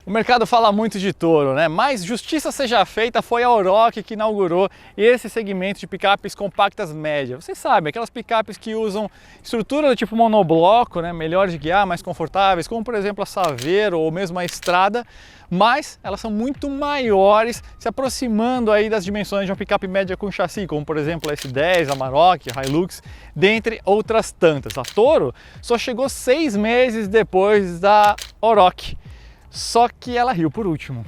O mercado fala muito de Toro, né? Mas justiça seja feita, foi a Oroch que inaugurou esse segmento de picapes compactas médias. Vocês sabem, aquelas picapes que usam estrutura do tipo monobloco, né? Melhores de guiar, mais confortáveis, como por exemplo a Saveiro ou mesmo a Strada, mas elas são muito maiores, se aproximando aí das dimensões de uma picape média com chassi, como por exemplo a S10, a Amarok, a Hilux, dentre outras tantas. A Toro só chegou 6 meses depois da Oroch. Só que ela riu por último.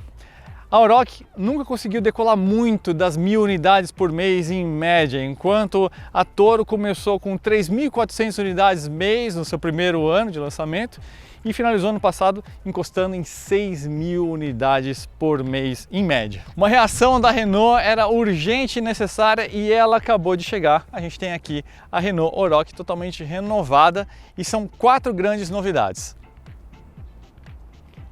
A Oroch nunca conseguiu decolar muito das 1000 unidades por mês em média, enquanto a Toro começou com 3.400 unidades mês no seu primeiro ano de lançamento e finalizou ano passado encostando em 6.000 unidades por mês em média. Uma reação da Renault era urgente e necessária e ela acabou de chegar. A gente tem aqui a Renault Oroch totalmente renovada e são 4 grandes novidades.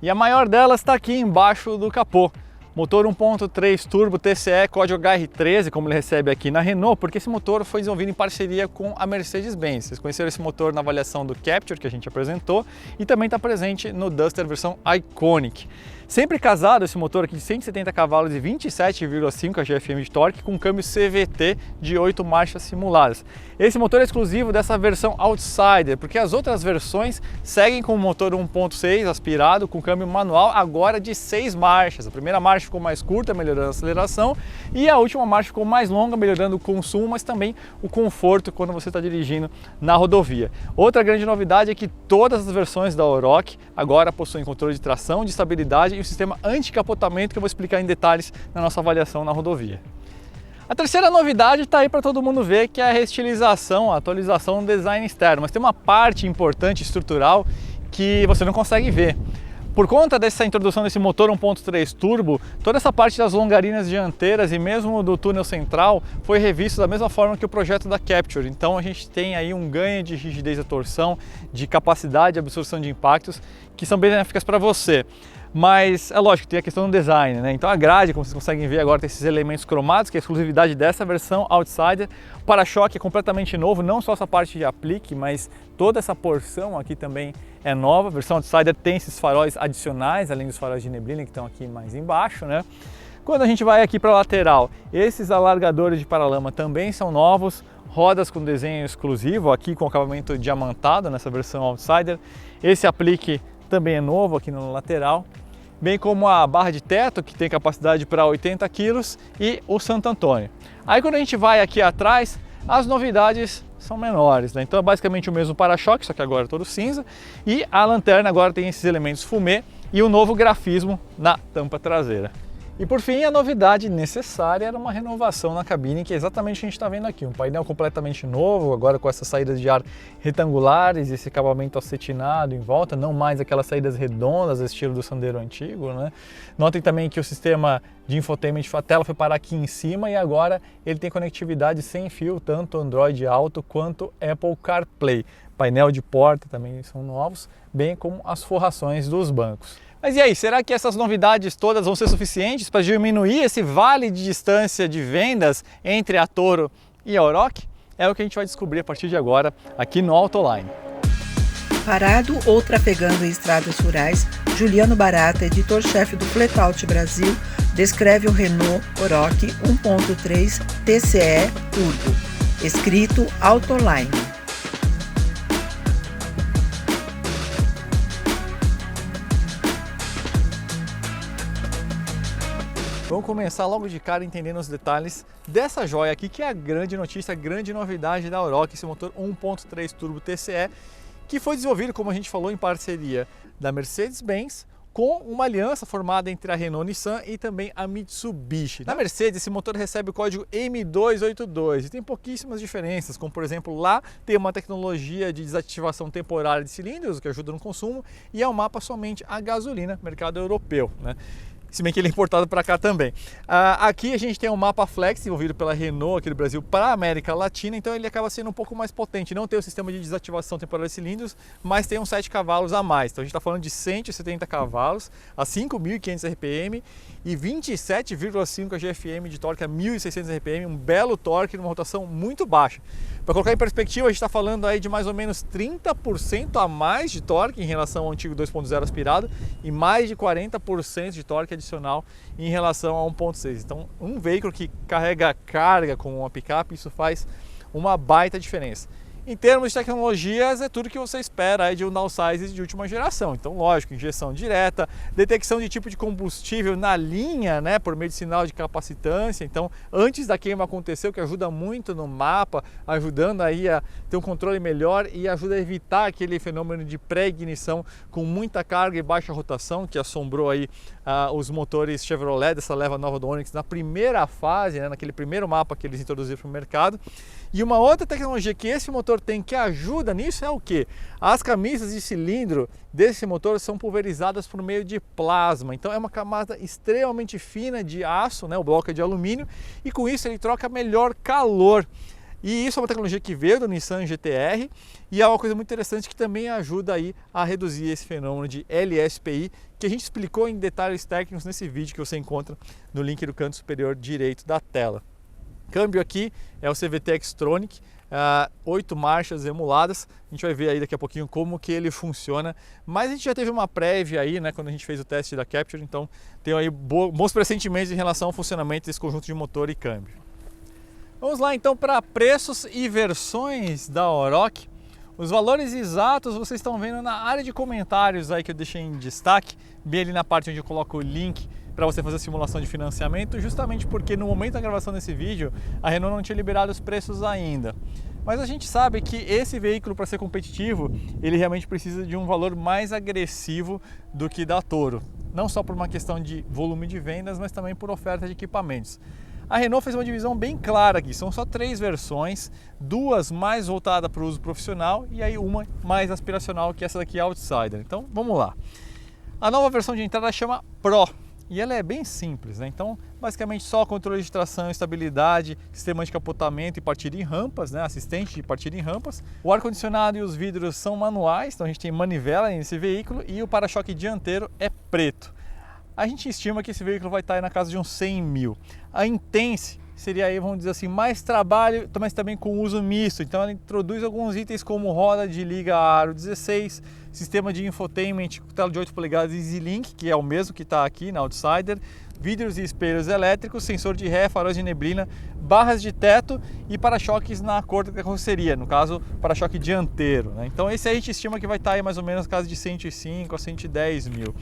E a maior delas está aqui embaixo do capô. Motor 1.3 turbo TCE código HR13, como ele recebe aqui na Renault, porque esse motor foi desenvolvido em parceria com a Mercedes-Benz. Vocês conheceram esse motor na avaliação do Capture, que a gente apresentou, e também está presente no Duster versão Iconic. Sempre casado esse motor aqui de 170 cavalos e 27,5 GFM de torque com câmbio CVT de 8 marchas simuladas. Esse motor é exclusivo dessa versão Outsider, porque as outras versões seguem com o motor 1.6 aspirado com câmbio manual agora de 6 marchas. A primeira marcha ficou mais curta, melhorando a aceleração, e a última marcha ficou mais longa, melhorando o consumo, mas também o conforto quando você está dirigindo na rodovia. Outra grande novidade é que todas as versões da Oroch agora possuem controle de tração, de estabilidade e o sistema anti-capotamento que eu vou explicar em detalhes na nossa avaliação na rodovia. A terceira novidade está aí para todo mundo ver, que é a reestilização, a atualização do design externo, mas tem uma parte importante estrutural que você não consegue ver. Por conta dessa introdução desse motor 1.3 turbo, toda essa parte das longarinas dianteiras e mesmo do túnel central foi revisto da mesma forma que o projeto da Capture. Então a gente tem aí um ganho de rigidez da torção, de capacidade de absorção de impactos, que são benéficas para você. Mas é lógico, tem a questão do design, né? Então a grade, como vocês conseguem ver agora, tem esses elementos cromados, que é a exclusividade dessa versão Outsider. O para-choque é completamente novo, não só essa parte de aplique, mas toda essa porção aqui também é nova. A versão Outsider tem esses faróis adicionais, além dos faróis de neblina que estão aqui mais embaixo, né? Quando a gente vai aqui para a lateral, esses alargadores de paralama também são novos, rodas com desenho exclusivo, aqui com acabamento diamantado nessa versão Outsider. Esse aplique também é novo aqui na lateral, bem como a barra de teto, que tem capacidade para 80 kg, e o Santo Antônio. Aí quando a gente vai aqui atrás, as novidades são menores, né? Então é basicamente o mesmo para-choque, só que agora todo cinza, e a lanterna agora tem esses elementos fumê e o novo grafismo na tampa traseira. E por fim, a novidade necessária era uma renovação na cabine, que é exatamente o que a gente está vendo aqui. Um painel completamente novo, agora com essas saídas de ar retangulares, esse acabamento acetinado em volta, não mais aquelas saídas redondas, estilo do Sandero antigo, né? Notem também que o sistema de infotainment, a tela foi parar aqui em cima e agora ele tem conectividade sem fio, tanto Android Auto quanto Apple CarPlay. Painel de porta também são novos, bem como as forrações dos bancos. Mas e aí, será que essas novidades todas vão ser suficientes para diminuir esse vale de distância de vendas entre a Toro e a Oroch? É o que a gente vai descobrir a partir de agora aqui no Autoline. Parado ou trafegando em estradas rurais, Juliano Barata, editor-chefe do Fletout Brasil, descreve o Renault Oroch 1.3 TCE Turbo, escrito Autoline. Vamos começar logo de cara entendendo os detalhes dessa joia aqui, que é a grande notícia, a grande novidade da Oroch, esse motor 1.3 turbo TCE, que foi desenvolvido, como a gente falou, em parceria da Mercedes-Benz, com uma aliança formada entre a Renault Nissan e também a Mitsubishi. Na Mercedes, esse motor recebe o código M282 e tem pouquíssimas diferenças, como por exemplo, lá tem uma tecnologia de desativação temporária de cilindros, que ajuda no consumo, e é um mapa somente a gasolina, mercado europeu, né? se bem que ele é importado para cá também. Aqui a gente tem um mapa flex desenvolvido pela Renault aqui do Brasil para a América Latina, então ele acaba sendo um pouco mais potente. Não tem o sistema de desativação temporária de cilindros, mas tem uns 7 cavalos a mais. Então a gente está falando de 170 cavalos a 5.500 RPM e 27,5 GFM de torque a 1.600 RPM, um belo torque numa rotação muito baixa. Para colocar em perspectiva, a gente está falando aí de mais ou menos 30% a mais de torque em relação ao antigo 2.0 aspirado e mais de 40% de torque adicional em relação a 1.6. Então, um veículo que carrega carga com uma picape, isso faz uma baita diferença. Em termos de tecnologias, é tudo que você espera aí de um downsize de última geração. Então, lógico, injeção direta, detecção de tipo de combustível na linha, né, por meio de sinal de capacitância. Então, antes da queima acontecer, o que ajuda muito no mapa, ajudando aí a ter um controle melhor e ajuda a evitar aquele fenômeno de pré-ignição com muita carga e baixa rotação que assombrou aí os motores Chevrolet dessa leva nova do Onix na primeira fase, né, naquele primeiro mapa que eles introduziram para o mercado. E uma outra tecnologia que esse motor tem que ajuda nisso é o que? As camisas de cilindro desse motor são pulverizadas por meio de plasma, então é uma camada extremamente fina de aço, né? O bloco é de alumínio, e com isso ele troca melhor calor. E isso é uma tecnologia que veio do Nissan GT-R e é uma coisa muito interessante que também ajuda aí a reduzir esse fenômeno de LSPI, que a gente explicou em detalhes técnicos nesse vídeo que você encontra no link do canto superior direito da tela. Câmbio aqui é o CVT Xtronic, 8 marchas emuladas. A gente vai ver aí daqui a pouquinho como que ele funciona, mas a gente já teve uma prévia aí, né, quando a gente fez o teste da Capture, então tem aí bons pressentimentos em relação ao funcionamento desse conjunto de motor e câmbio. Vamos lá então para preços e versões da Oroch. Os valores exatos vocês estão vendo na área de comentários aí que eu deixei em destaque, bem ali na parte onde eu coloco o link para você fazer a simulação de financiamento, justamente porque no momento da gravação desse vídeo a Renault não tinha liberado os preços ainda. Mas a gente sabe que esse veículo, para ser competitivo, ele realmente precisa de um valor mais agressivo do que da Toro. Não só por uma questão de volume de vendas, mas também por oferta de equipamentos. A Renault fez uma divisão bem clara aqui, são só 3 versões, 2 mais voltadas para o uso profissional e aí uma mais aspiracional, que essa daqui é Outsider. Então vamos lá. A nova versão de entrada chama Pro. E ela é bem simples, né? Então, basicamente só controle de tração, estabilidade, sistema de capotamento e partida em rampas, né? Assistente de partida em rampas. O ar-condicionado e os vidros são manuais, então a gente tem manivela nesse veículo e o para-choque dianteiro é preto. A gente estima que esse veículo vai estar aí na casa de uns 100 mil. A Intense seria aí, vamos dizer assim, mais trabalho, mas também com uso misto. Então ela introduz alguns itens como roda de liga aro 16, sistema de infotainment com tela de 8 polegadas EasyLink, que é o mesmo que está aqui na Outsider, vidros e espelhos elétricos, sensor de ré, faróis de neblina, barras de teto e para-choques na cor da carroceria, no caso, para-choque dianteiro, né? Então esse aí a gente estima que vai estar aí mais ou menos na casa de 105 a 110 mil.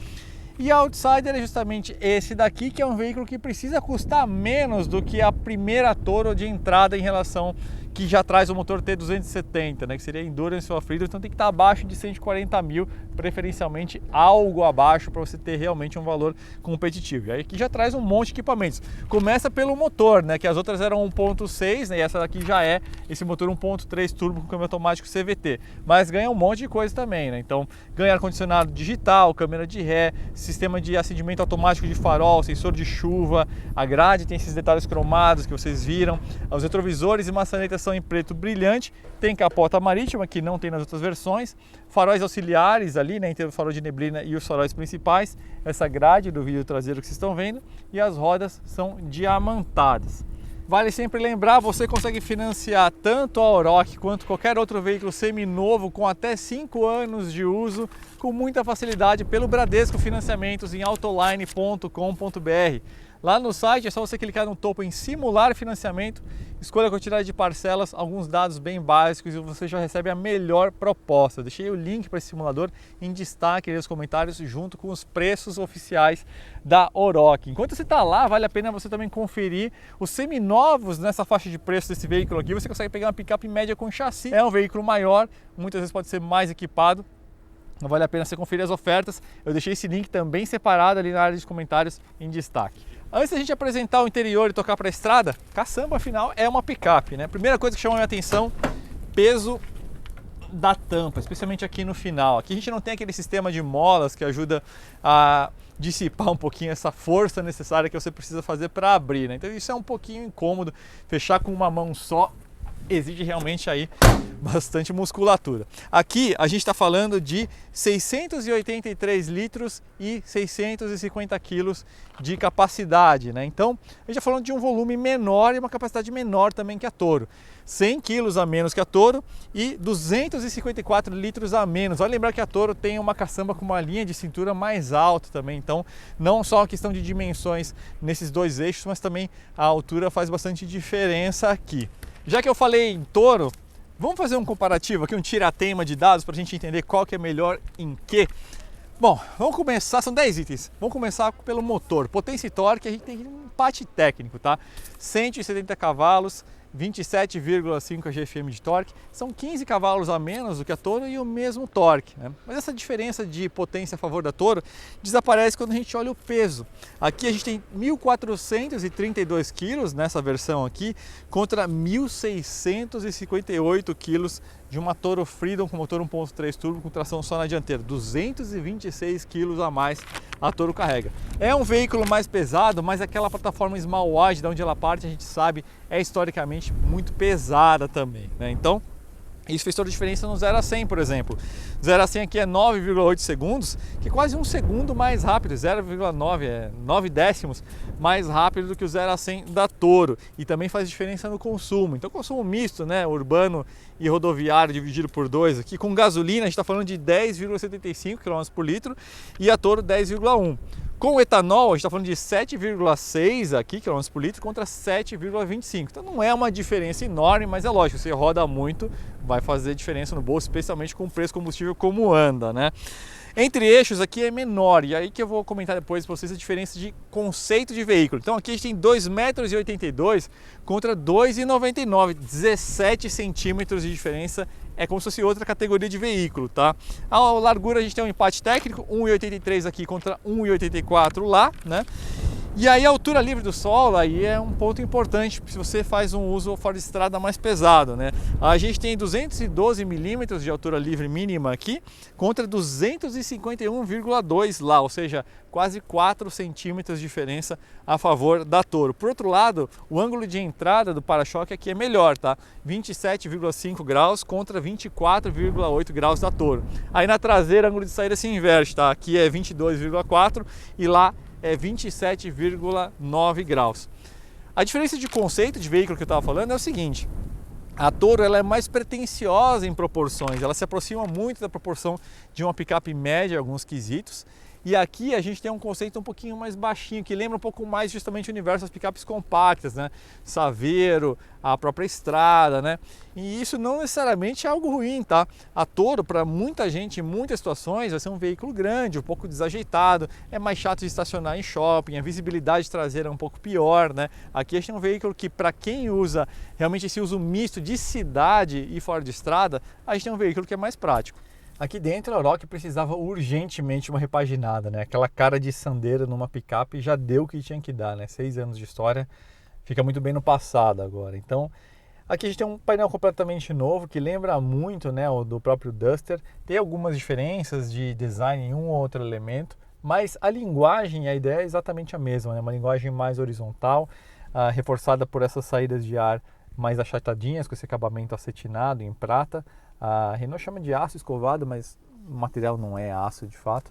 E a Outsider é justamente esse daqui, que é um veículo que precisa custar menos do que a primeira Toro de entrada em relação que já traz o motor T270, né, que seria Endurance Off-Road, então tem que estar abaixo de 140 mil, preferencialmente algo abaixo para você ter realmente um valor competitivo. E aí aqui já traz um monte de equipamentos. Começa pelo motor, né, que as outras eram 1.6, né, e essa daqui já é esse motor 1.3 turbo com câmbio automático CVT, mas ganha um monte de coisa também, né? Então ganha ar-condicionado digital, câmera de ré, sistema de acendimento automático de farol, sensor de chuva, a grade tem esses detalhes cromados que vocês viram, os retrovisores e maçanetas são em preto brilhante, tem capota marítima que não tem nas outras versões, faróis auxiliares ali, né, entre o farol de neblina e os faróis principais, essa grade do vidro traseiro que vocês estão vendo, e as rodas são diamantadas. Vale sempre lembrar, você consegue financiar tanto a Oroch quanto qualquer outro veículo seminovo com até 5 anos de uso com muita facilidade pelo Bradesco Financiamentos em autoline.com.br. Lá no site é só você clicar no topo em simular financiamento, escolha a quantidade de parcelas, alguns dados bem básicos e você já recebe a melhor proposta. Deixei o link para esse simulador em destaque aí nos comentários junto com os preços oficiais da Oroch. Enquanto você está lá, vale a pena você também conferir os seminovos nessa faixa de preço desse veículo aqui. Você consegue pegar uma picape média com chassi. É um veículo maior, muitas vezes pode ser mais equipado. Não vale a pena você conferir as ofertas. Eu deixei esse link também separado ali na área de comentários em destaque. Antes da gente apresentar o interior e tocar para a estrada, caçamba afinal é uma picape, né? Primeira coisa que chama a minha atenção, peso da tampa, especialmente aqui no final. Aqui a gente não tem aquele sistema de molas que ajuda a dissipar um pouquinho essa força necessária que você precisa fazer para abrir, né? Então isso é um pouquinho incômodo, fechar com uma mão só exige realmente aí bastante musculatura. Aqui a gente está falando de 683 litros e 650 quilos de capacidade, né? Então a gente está falando de um volume menor e uma capacidade menor também que a Toro. 100 quilos a menos que a Toro e 254 litros a menos. Vale lembrar que a Toro tem uma caçamba com uma linha de cintura mais alta também, então não só a questão de dimensões nesses dois eixos, mas também a altura faz bastante diferença aqui. Já que eu falei em Toro, vamos fazer um comparativo aqui, um tira-teima de dados para a gente entender qual que é melhor em quê. Bom, vamos começar, são 10 itens. Vamos começar pelo motor. Potência e torque, a gente tem um empate técnico, tá? 170 cavalos, 27,5 GFM de torque, são 15 cavalos a menos do que a Toro e o mesmo torque, né? Mas essa diferença de potência a favor da Toro desaparece quando a gente olha o peso. Aqui a gente tem 1.432 quilos nessa versão aqui contra 1.658 quilos de uma Toro Freedom com motor 1.3 turbo com tração só na dianteira, 226 quilos a mais a Toro carrega. É um veículo mais pesado, mas aquela plataforma Small Wide, de onde ela parte, a gente sabe, é historicamente muito pesada também, né? Então, isso fez toda a diferença no 0 a 100, por exemplo. 0 a 100 aqui é 9,8 segundos, que é quase um segundo mais rápido, 0,9, 9 décimos mais rápido do que o 0 a 100 da Toro. E também faz diferença no consumo. Então, consumo misto, né, urbano e rodoviário dividido por 2 aqui. Com gasolina, a gente está falando de 10,75 km por litro e a Toro 10,1. Com o etanol, a gente está falando de 7,6 aqui km por litro contra 7,25. Então não é uma diferença enorme, mas é lógico, você roda muito, vai fazer diferença no bolso, especialmente com o preço do combustível como anda, né? Entre eixos aqui é menor, e aí que eu vou comentar depois para vocês a diferença de conceito de veículo. Então aqui a gente tem 2,82 m contra 2,99 m, 17 centímetros de diferença, é como se fosse outra categoria de veículo, tá? A largura a gente tem um empate técnico, 1,83 aqui contra 1,84 lá, né? E aí a altura livre do solo aí é um ponto importante se você faz um uso fora de estrada mais pesado, né? A gente tem 212 milímetros de altura livre mínima aqui contra 251,2 lá, ou seja, quase 4 centímetros de diferença a favor da Toro. Por outro lado, o ângulo de entrada do para-choque aqui é melhor, tá? 27,5 graus contra 24,8 graus da Toro. Aí na traseira, o ângulo de saída se inverte, tá? Aqui é 22,4 e lá é 27,9 graus. A diferença de conceito de veículo que eu estava falando é o seguinte: a Toro ela é mais pretensiosa em proporções, ela se aproxima muito da proporção de uma picape média em alguns quesitos. E aqui a gente tem um conceito um pouquinho mais baixinho, que lembra um pouco mais justamente o universo das picapes compactas, né? Saveiro, a própria estrada, né? E isso não necessariamente é algo ruim, tá? A Toro, para muita gente, em muitas situações, vai ser um veículo grande, um pouco desajeitado, é mais chato de estacionar em shopping, a visibilidade traseira é um pouco pior, né? Aqui a gente tem um veículo que, para quem usa realmente esse uso misto de cidade e fora de estrada, a gente tem um veículo que é mais prático. Aqui dentro a Oroch precisava urgentemente uma repaginada, né? Aquela cara de Sandero numa picape já deu o que tinha que dar, né? 6 anos de história, fica muito bem no passado agora. Então, aqui a gente tem um painel completamente novo que lembra muito, né, o do próprio Duster. Tem algumas diferenças de design em um ou outro elemento, mas a linguagem, a ideia é exatamente a mesma, né? Uma linguagem mais horizontal, reforçada por essas saídas de ar mais achatadinhas, com esse acabamento acetinado em prata. A Renault chama de aço escovado, mas o material não é aço de fato.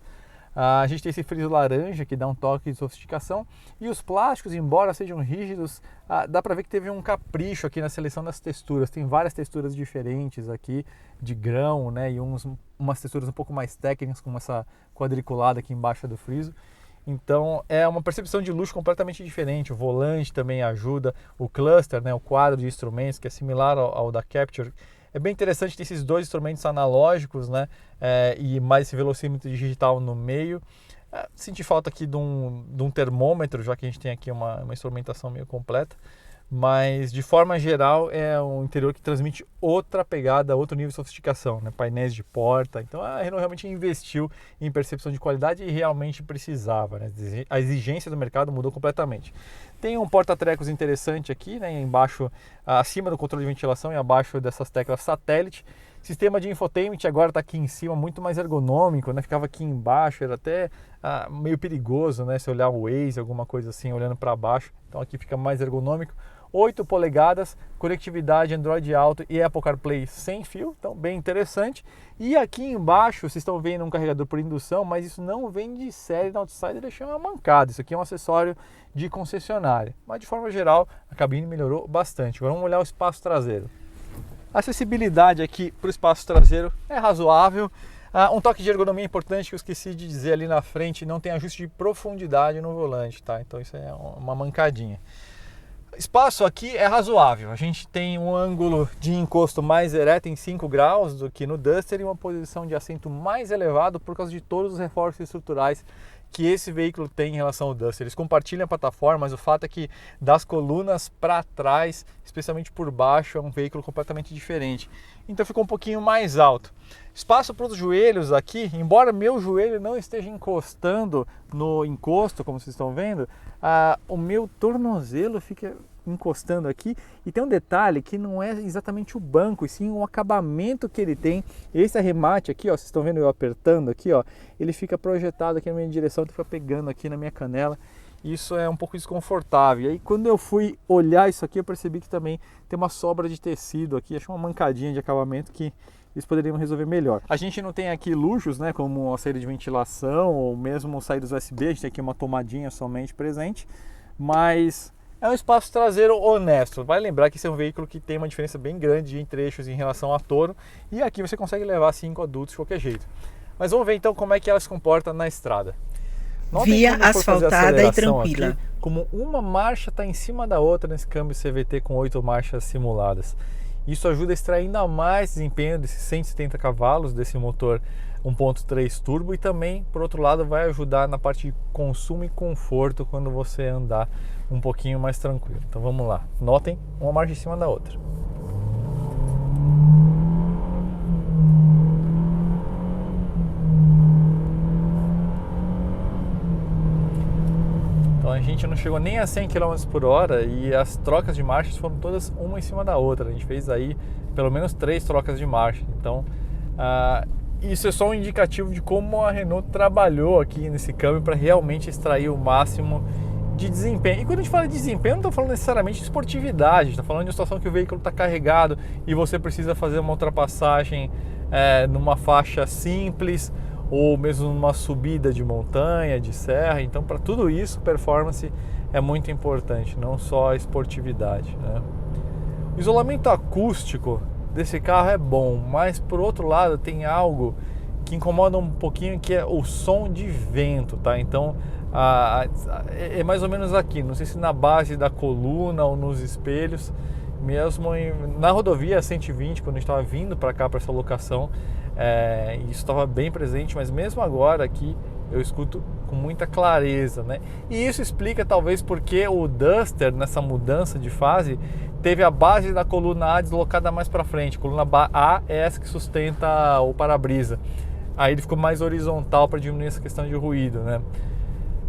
A gente tem esse friso laranja que dá um toque de sofisticação. E os plásticos, embora sejam rígidos, dá para ver que teve um capricho aqui na seleção das texturas. Tem várias texturas diferentes aqui, de grão, né? E umas texturas um pouco mais técnicas, como essa quadriculada aqui embaixo do friso. Então é uma percepção de luxo completamente diferente. O volante também ajuda, o cluster, né, o quadro de instrumentos, que é similar ao da Capture. É bem interessante ter esses dois instrumentos analógicos, né, e mais esse velocímetro digital no meio. Senti falta aqui de um termômetro, já que a gente tem aqui uma instrumentação meio completa. Mas de forma geral é um interior que transmite outra pegada, outro nível de sofisticação, né? Painéis de porta. Então a Renault realmente investiu em percepção de qualidade e realmente precisava, né? A exigência do mercado mudou completamente. Tem um porta-trecos interessante aqui, né? Embaixo, acima do controle de ventilação e abaixo dessas teclas satélite. Sistema de infotainment agora está aqui em cima, muito mais ergonômico, né? Ficava aqui embaixo, era até meio perigoso, né? Se olhar o Waze, alguma coisa assim, olhando para baixo. Então aqui fica mais ergonômico. 8 polegadas, conectividade Android Auto e Apple CarPlay sem fio, então bem interessante. E aqui embaixo, vocês estão vendo um carregador por indução, mas isso não vem de série na Outsider, deixei uma mancada. Isso aqui é um acessório de concessionária. Mas de forma geral, a cabine melhorou bastante. Agora vamos olhar o espaço traseiro. A acessibilidade aqui para o espaço traseiro é razoável. Um toque de ergonomia importante que eu esqueci de dizer ali na frente, não tem ajuste de profundidade no volante, tá? Então isso é uma mancadinha. Espaço aqui é razoável, a gente tem um ângulo de encosto mais ereto em 5 graus do que no Duster e uma posição de assento mais elevado por causa de todos os reforços estruturais que esse veículo tem em relação ao Duster. Eles compartilham a plataforma, mas o fato é que das colunas para trás, especialmente por baixo, é um veículo completamente diferente. Então ficou um pouquinho mais alto. Espaço para os joelhos aqui, embora meu joelho não esteja encostando no encosto, como vocês estão vendo, o meu tornozelo fica encostando aqui. E tem um detalhe que não é exatamente o banco, e sim o acabamento que ele tem. Esse arremate aqui, ó, vocês estão vendo eu apertando aqui, ó, ele fica projetado aqui na minha direção, fica pegando aqui na minha canela. Isso é um pouco desconfortável. E aí quando eu fui olhar isso aqui, eu percebi que também tem uma sobra de tecido aqui, achei uma mancadinha de acabamento que eles poderiam resolver melhor. A gente não tem aqui luxos, né, como a saída de ventilação ou mesmo saídas USB, a gente tem aqui uma tomadinha somente presente, mas é um espaço traseiro honesto. Vai lembrar que esse é um veículo que tem uma diferença bem grande em trechos em relação a Toro, e aqui você consegue levar 5 adultos de qualquer jeito. Mas vamos ver então como é que ela se comporta na estrada. Via asfaltada e tranquila. Aqui, como uma marcha está em cima da outra nesse câmbio CVT com 8 marchas simuladas. Isso ajuda a extrair ainda mais desempenho desses 170 cavalos desse motor 1.3 turbo, e também, por outro lado, vai ajudar na parte de consumo e conforto quando você andar um pouquinho mais tranquilo. Então vamos lá, notem uma marcha em cima da outra. Então a gente não chegou nem a 100 km por hora e as trocas de marchas foram todas uma em cima da outra. A gente fez aí pelo menos 3 trocas de marcha. Então isso é só um indicativo de como a Renault trabalhou aqui nesse câmbio para realmente extrair o máximo de desempenho. E quando a gente fala de desempenho, não estou falando necessariamente de esportividade, está falando de uma situação que o veículo está carregado e você precisa fazer uma ultrapassagem numa faixa simples, ou mesmo numa subida de montanha, de serra. Então, para tudo isso, performance é muito importante, não só a esportividade, né? O isolamento acústico desse carro é bom, mas por outro lado tem algo que incomoda um pouquinho, que é o som de vento, tá? Então é mais ou menos aqui, não sei se na base da coluna ou nos espelhos, mesmo na rodovia 120, quando a gente estava vindo para cá, para essa locação, isso estava bem presente, mas mesmo agora aqui eu escuto com muita clareza, né? E isso explica talvez porque o Duster, nessa mudança de fase, teve a base da coluna A deslocada mais para frente. A coluna A é essa que sustenta o para-brisa. Aí ele ficou mais horizontal para diminuir essa questão de ruído, né?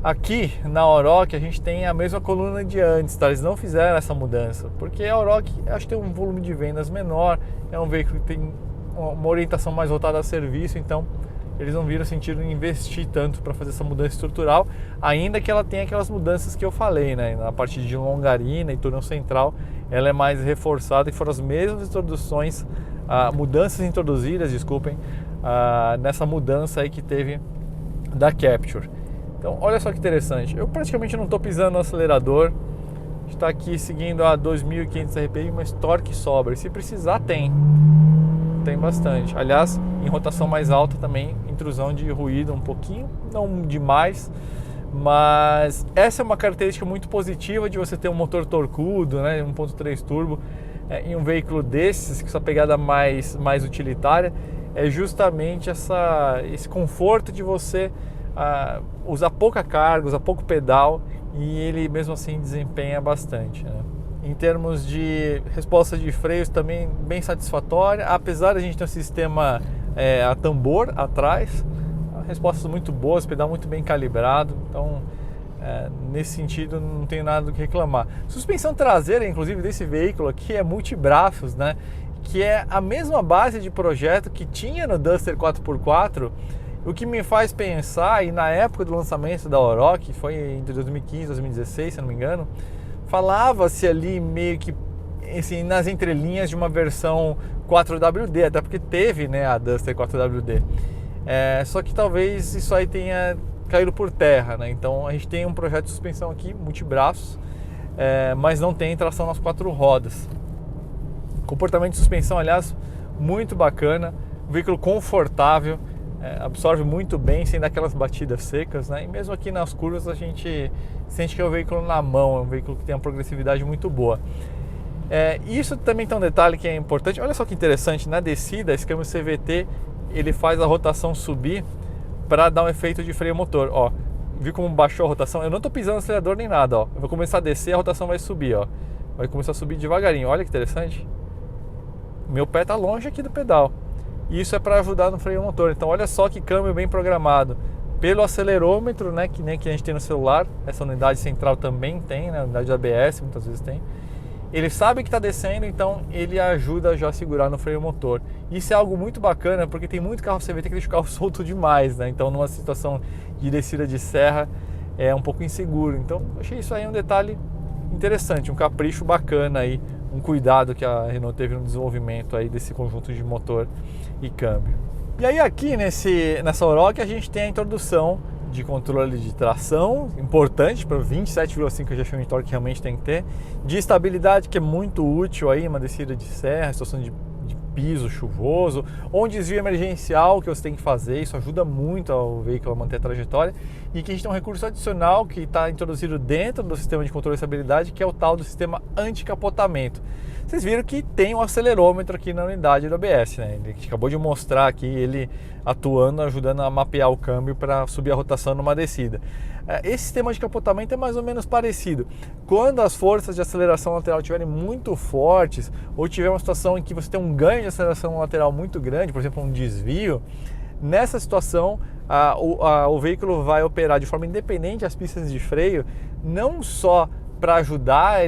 Aqui na Oroch a gente tem a mesma coluna de antes, tá? Eles não fizeram essa mudança, porque a Oroch acho que tem um volume de vendas menor, é um veículo que tem uma orientação mais voltada a serviço, então eles não viram sentido em investir tanto para fazer essa mudança estrutural, ainda que ela tenha aquelas mudanças que eu falei, né? Na parte de longarina e túnel central, ela é mais reforçada, e foram as mesmas introduções, mudanças introduzidas, desculpem, nessa mudança aí que teve da Capture. Então olha só que interessante, eu praticamente não estou pisando no acelerador, está aqui seguindo a 2.500 RPM, mas torque sobra, e se precisar tem bastante. Aliás, em rotação mais alta também, intrusão de ruído um pouquinho, não demais, mas essa é uma característica muito positiva de você ter um motor torcudo, né, 1.3 turbo, em um veículo desses, com essa pegada mais utilitária, é justamente esse conforto de você usar pouca carga, usar pouco pedal, e ele mesmo assim desempenha bastante, né? Em termos de resposta de freios também bem satisfatória, apesar de a gente ter um sistema a tambor atrás, respostas muito boas, pedal muito bem calibrado, então nesse sentido não tenho nada do que reclamar. Suspensão traseira, inclusive, desse veículo aqui é multibraços, né? que é a mesma base de projeto que tinha no Duster 4x4, o que me faz pensar, e na época do lançamento da Oroch, que foi entre 2015 e 2016, se não me engano, falava-se ali meio que assim, nas entrelinhas de uma versão 4WD, até porque teve, né, a Duster 4WD. Só que talvez isso aí tenha caído por terra, né? Então a gente tem um projeto de suspensão aqui, multibraços, mas não tem tração nas 4 rodas. Comportamento de suspensão, aliás, muito bacana, um veículo confortável, absorve muito bem, sem dar aquelas batidas secas, né? E mesmo aqui nas curvas a gente sente que é um veículo na mão, é um veículo que tem uma progressividade muito boa. Isso também tem um detalhe que é importante. Olha só que interessante, na descida esse câmbio CVT ele faz a rotação subir para dar um efeito de freio motor. Ó, viu como baixou a rotação? Eu não estou pisando no acelerador nem nada, ó. Eu vou começar a descer, a rotação vai subir, ó. Vai começar a subir devagarinho. Olha que interessante. Meu pé está longe aqui do pedal. Isso é para ajudar no freio motor. Então olha só que câmbio bem programado. Pelo acelerômetro, né, que nem que a gente tem no celular. Essa unidade central também tem, né, a unidade de ABS muitas vezes tem. Ele sabe que está descendo, então ele ajuda já a segurar no freio motor. Isso é algo muito bacana, porque tem muito carro CVT que deixa o carro solto demais, né? Então numa situação de descida de serra é um pouco inseguro. Então achei isso aí um detalhe interessante, um capricho bacana aí, um cuidado que a Renault teve no desenvolvimento aí desse conjunto de motor e câmbio. E aí aqui nessa Oroch a gente tem a introdução de controle de tração, importante para 27,5 GFM de torque, realmente tem que ter, de estabilidade, que é muito útil aí, uma descida de serra, situação de piso chuvoso, ou um desvio emergencial que você tem que fazer, isso ajuda muito ao veículo a manter a trajetória, e que a gente tem um recurso adicional que está introduzido dentro do sistema de controle de estabilidade, que é o tal do sistema anti-capotamento. Vocês viram que tem um acelerômetro aqui na unidade do ABS, né? A gente acabou de mostrar aqui ele atuando, ajudando a mapear o câmbio para subir a rotação numa descida. Esse sistema de capotamento é mais ou menos parecido. Quando as forças de aceleração lateral estiverem muito fortes, ou tiver uma situação em que você tem um ganho de aceleração lateral muito grande, por exemplo, um desvio, nessa situação o veículo vai operar de forma independente as pistas de freio, não só para ajudar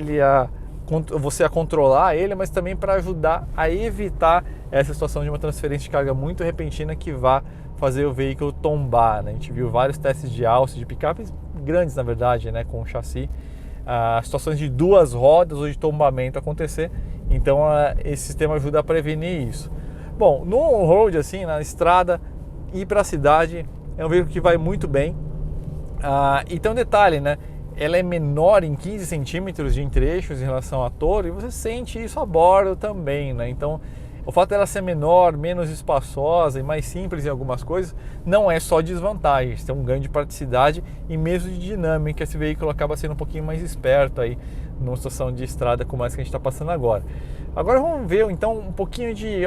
você a controlar ele, mas também para ajudar a evitar essa situação de uma transferência de carga muito repentina que vá fazer o veículo tombar, né? A gente viu vários testes de alça, de picapes grandes, na verdade, né, com o chassi, situações de 2 rodas ou de tombamento acontecer, então esse sistema ajuda a prevenir isso. Bom, no on-road, assim, na estrada, ir para a cidade é um veículo que vai muito bem, e tem um detalhe, né? Ela é menor em 15 centímetros de entre-eixos em relação à Toro, e você sente isso a bordo também, né? Então, o fato dela ser menor, menos espaçosa e mais simples em algumas coisas, não é só desvantagem, tem um ganho de praticidade e mesmo de dinâmica. Esse veículo acaba sendo um pouquinho mais esperto aí numa situação de estrada como essa que a gente está passando agora. Agora vamos ver então um pouquinho de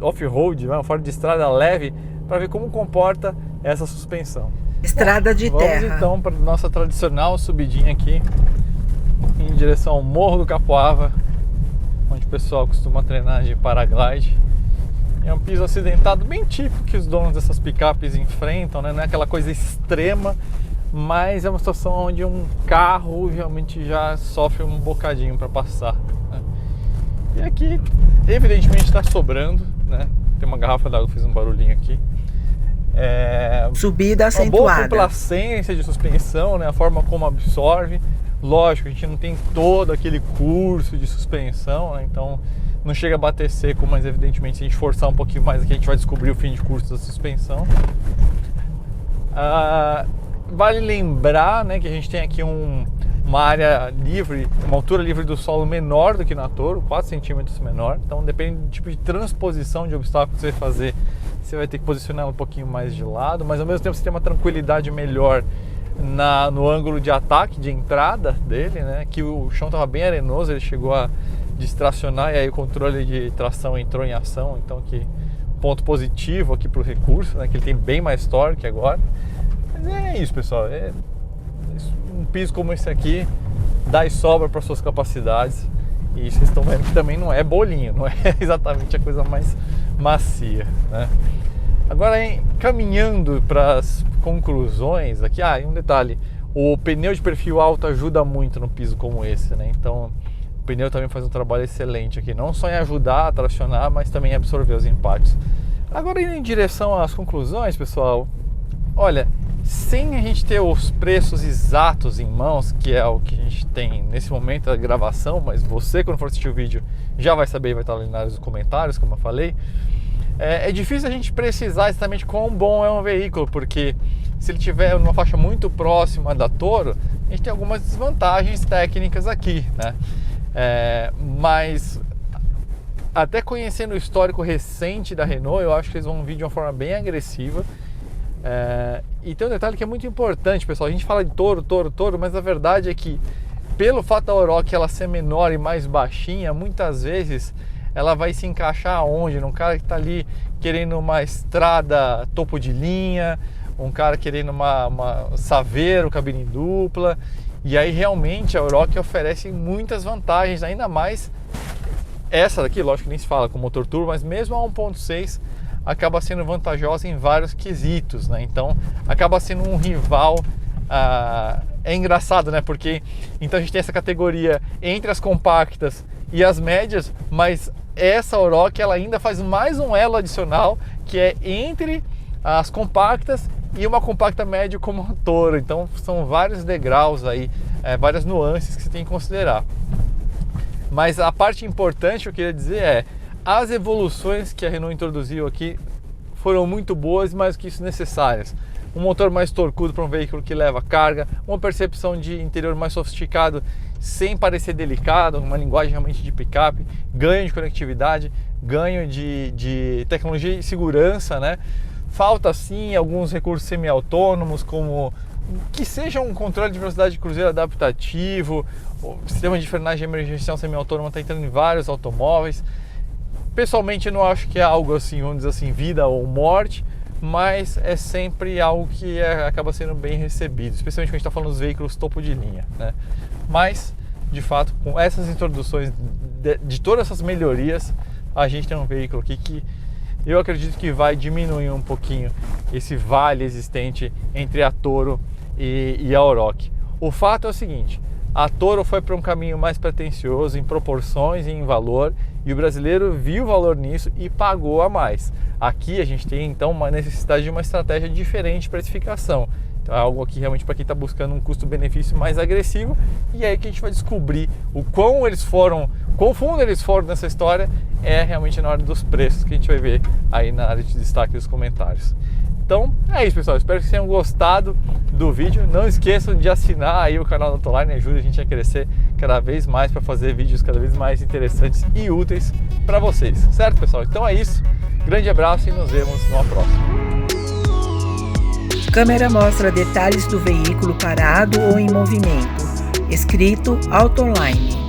off-road, fora de estrada leve, para ver como comporta essa suspensão. Estrada de terra. Vamos então para nossa tradicional subidinha aqui em direção ao Morro do Capoava, onde o pessoal costuma treinar de paraglide. É um piso acidentado bem típico que os donos dessas picapes enfrentam, né? Não é aquela coisa extrema, mas é uma situação onde um carro realmente já sofre um bocadinho para passar, né? E aqui, evidentemente, está sobrando, né? Tem uma garrafa d'água que fez um barulhinho aqui. Subida acentuada. Uma boa complacência de suspensão, né? A forma como absorve. Lógico, a gente não tem todo aquele curso de suspensão, né? Então não chega a bater seco, mas evidentemente se a gente forçar um pouquinho mais aqui, a gente vai descobrir o fim de curso da suspensão. Vale lembrar, né, que a gente tem aqui uma área livre, uma altura livre do solo menor do que na Toro, 4 centímetros menor. Então depende do tipo de transposição de obstáculo que você vai fazer, você vai ter que posicionar um pouquinho mais de lado, mas ao mesmo tempo você tem uma tranquilidade melhor no ângulo de ataque, de entrada dele, né? Que o chão estava bem arenoso, ele chegou a distracionar e aí o controle de tração entrou em ação, então que ponto positivo aqui para o recurso, né? Que ele tem bem mais torque agora. Mas é isso, pessoal, um piso como esse aqui dá e sobra para suas capacidades, e vocês estão vendo que também não é bolinho, não é exatamente a coisa mais macia, né? Agora, caminhando para as conclusões aqui, um detalhe, o pneu de perfil alto ajuda muito no piso como esse, né? Então O pneu também faz um trabalho excelente aqui, não só em ajudar a tracionar, mas também em absorver os impactos. Agora, indo em direção às conclusões, pessoal, olha, sem a gente ter os preços exatos em mãos, que é o que a gente tem nesse momento da gravação, mas você, quando for assistir o vídeo, já vai saber e vai estar ali nos comentários, como eu falei, é difícil a gente precisar exatamente quão bom é um veículo, porque se ele tiver numa faixa muito próxima da Toro, a gente tem algumas desvantagens técnicas aqui, né? Mas até conhecendo o histórico recente da Renault, eu acho que eles vão vir de uma forma bem agressiva. E tem um detalhe que é muito importante, pessoal. A gente fala de Toro, mas a verdade é que pelo fato da Oroch ela ser menor e mais baixinha, muitas vezes ela vai se encaixar onde? Num cara que está ali querendo uma estrada topo de linha, um cara querendo uma Saveiro, cabine dupla. E aí realmente a Oroch oferece muitas vantagens, ainda mais essa daqui, lógico que nem se fala com motor turbo, mas mesmo a 1.6 acaba sendo vantajosa em vários quesitos, né? Então acaba sendo um rival. É engraçado, né? Porque então a gente tem essa categoria entre as compactas e as médias, mas essa Oroch ela ainda faz mais um elo adicional, que é entre as compactas e uma compacta média como a Toro. Então são vários degraus aí, várias nuances que você tem que considerar. Mas a parte importante que eu queria dizer é as evoluções que a Renault introduziu aqui foram muito boas, mais que isso necessárias. Um motor mais torcudo para um veículo que leva carga, uma percepção de interior mais sofisticado sem parecer delicado, uma linguagem realmente de picape, ganho de conectividade, ganho de tecnologia e segurança, né? Falta sim alguns recursos semi-autônomos, como que seja um controle de velocidade de cruzeiro adaptativo, o sistema de frenagem emergencial semi-autônomo está entrando em vários automóveis. Pessoalmente eu não acho que é algo assim, vamos dizer assim, vida ou morte, mas é sempre algo que acaba sendo bem recebido, especialmente quando a gente está falando dos veículos topo de linha, né? Mas, de fato, com essas introduções de todas essas melhorias, a gente tem um veículo aqui que eu acredito que vai diminuir um pouquinho esse vale existente entre a Toro e a Oroch. O fato é o seguinte, a Toro foi para um caminho mais pretensioso em proporções e em valor, e o brasileiro viu valor nisso e pagou a mais. Aqui a gente tem então uma necessidade de uma estratégia diferente de precificação. Então é algo aqui realmente para quem está buscando um custo-benefício mais agressivo, e é aí que a gente vai descobrir o quão fundo eles foram nessa história, é realmente na hora dos preços que a gente vai ver aí na área de destaque dos comentários. Então é isso, pessoal, espero que vocês tenham gostado do vídeo. Não esqueçam de assinar aí o canal da Autoline, ajuda a gente a crescer cada vez mais para fazer vídeos cada vez mais interessantes e úteis para vocês, certo, pessoal? Então é isso, grande abraço e nos vemos numa próxima. Câmera mostra detalhes do veículo parado ou em movimento. Escrito Autoline.